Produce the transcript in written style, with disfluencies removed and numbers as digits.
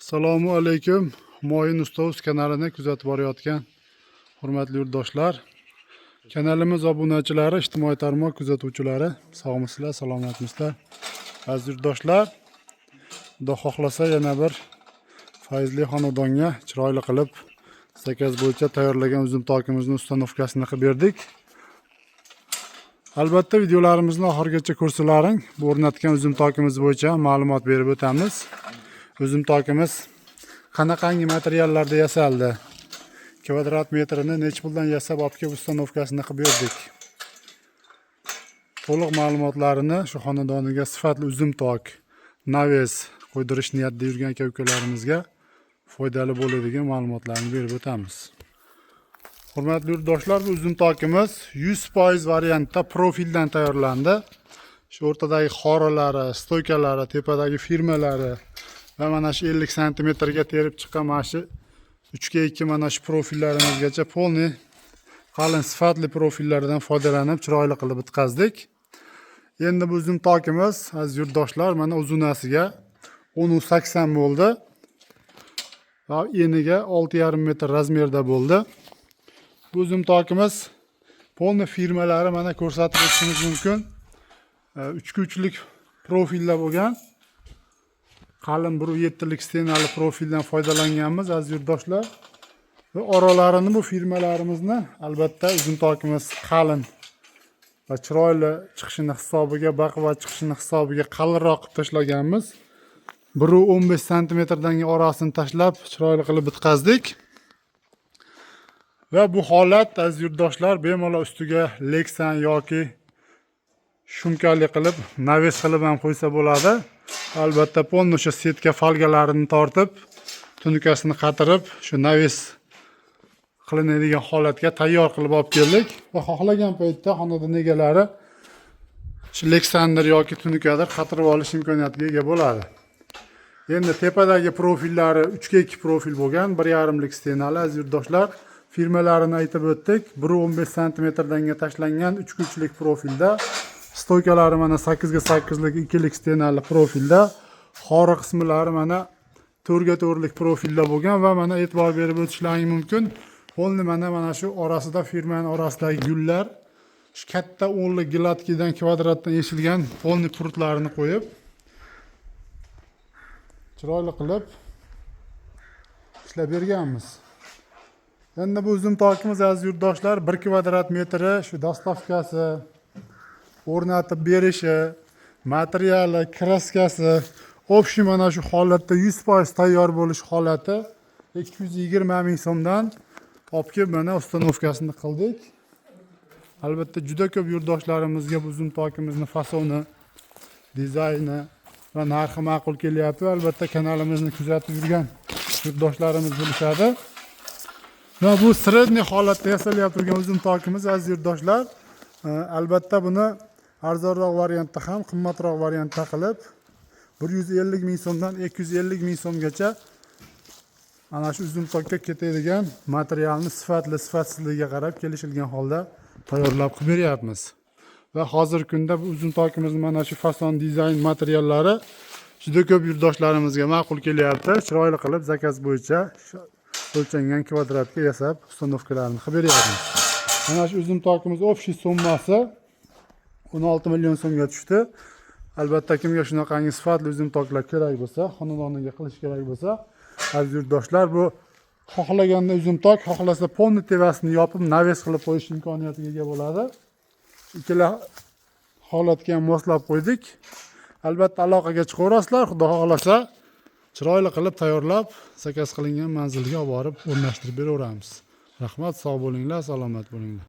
Assalomu alaykum. Humoyun Ustoz kanalini kuzatib borayotgan hurmatli yurtdoshlar, kanalimiz obunachilari, ijtimoiy tarmoq kuzatuvchilari, sog'misizlar, salomatmisizlar? Aziz yurtdoshlar, Xudo xohlasa yana bir fayzli xonadonga chiroyli qilib zakaz bo'yicha tayyorlagan uzum tokimizni ustanovkasini qilib berdik. Albatta videolarimizni oxirigacha ko'rsalaring, bu o'rnatgan uzum tokimiz bo'yicha ma'lumot berib o'tamiz. Uzum tokimiz qanaqangi materiallarda yasaldi, kvadrat metrini necha puldan yasab olib kelib ustanovkasini qilib berdik. To'liq ma'lumotlarini shu xonadoniga sifatli uzum tok, naves qo'ydirish niyatida yurgan aka-ukalarimizga foydali bo'ladigan ma'lumotlarni berib o'tamiz. Hurmatli yurtdoshlar, bu uzum tokimiz 100% variantda profildan tayyorlandi. Shu o'rtadagi xoralari, stoykalari, tepadagi firmalari va mana shu 50 cm ga terib chiqqan mana shu 3x2 mana shu profillarimizgacha polni qalin sifatli profillardan foydalanib chiroyli qilib bitkazdik. Endi bu uzum tokimiz aziz yurtdoshlar mana uzunasiga 10.80 bo'ldi va eniga 6,5 metr razmerda bo'ldi. Bu uzum tokimiz polni firmalari mana ko'rsatib o'tishimiz mumkin. 3x3lik profilda bo'lgan. Qalin 1.7lik stenali profildan foydalanganmiz aziz yurtdoshlar. Va oralarini bu firmalarimizni albatta uzum tokimiz qalin va chiroyli chiqishini hisobiga, baquvvat chiqishini hisobiga qalinroq qilib tashlaganmiz. 1.15 cm dagi orasini tashlab chiroyli qilib bitkazdik. Va bu holat aziz yurtdoshlar bemalol ustiga leksan yoki shumkali qilib, naves qilib ham qo'ysa bo'ladi. Albatta polni o'sha setka falgalarini tortib, tunikasini qatirib, shu naves qilinadigan holatga tayyor qilib olib keldik va xohlagan paytda xonadon egalari shu leksandir yoki tunikadir qatirib olish imkoniyatiga ega bo'ladi. Endi tepadagi profillari 3x2 profil bo'lgan, 1,5lik stenali aziz yurtdoshlar. Firmalarini aytib o'tdik. 1.15 cm danga tashlangan 3x3lik profilda, stoykalari mana 8x8lik 2lik stenali profilda, xora qismlari mana 4x4lik profilda bo'lgan va mana e'tibor berib o'tishlaring mumkin. Polni mana shu orasida firmaning orasidagi gullar, shu katta o'nlik gladkidan kvadratdan yechilgan polni purtlarini qo'yib chiroyli qilib ishlab berganmiz. Endi bu uzum tokimiz aziz yurtdoshlar 1 kvadrat metri shu dostavkasi, o'rnatib berishi, materiali, kraskasi, общий mana shu holatda 100% tayyor bo'lish holati 220 ming so'mdan olib kelib mana ustanovkasini qildik. Albatta juda ko'p yurtdoshlarimizga bu uzum tokimizni fasoni, dizayni va narxi ma'qul kelyapti. Albatta kanalimizni kuzatib yurgan yurtdoshlarimiz bilishadi. Va bu sredniy holatda yasalayotgan turgan uzum tokimiz aziz yurtdoshlar, albatta buni arzonroq variantda ham, qimmatroq variantda qilib 150 ming so'mdan 250 ming so'mgacha ana shu uzum tokka ketadigan materialni sifatsizligiga qarab kelishilgan holda tayyorlab qilib beryapmiz. Va hozirgi kunda bu uzum tokimizni mana shu fason, dizayn materiallari juda ko'p yurtdoshlarimizga ma'qul kelyapti. Chiroyli qilib zakaz bo'yicha o'lchangan kvadratga yasab ustanovkalarni qilib beryapmiz. Mana shu uzum tokimiz общий summasi 16 million so'mga tushdi. Albatta kimga shunaqangi sifatli uzum toklar kerak bo'lsa, xonadoniga qilish kerak bo'lsa, aziz yurtdoshlar, bu xohlaganda uzum tok, xohlasa polni tevasini yopib naves qilib qo'yish imkoniyatiga ega bo'ladi. Ikkala holatga ham moslab qo'ydik. Albatta aloqaga chiqaverasizlar, xudo xohlasa chiroyli qilib tayyorlab, zakaz qilingan manzilga olib borib o'rnashtirib beraveramiz. Rahmat, sog' bo'linglar, salomat bo'linglar.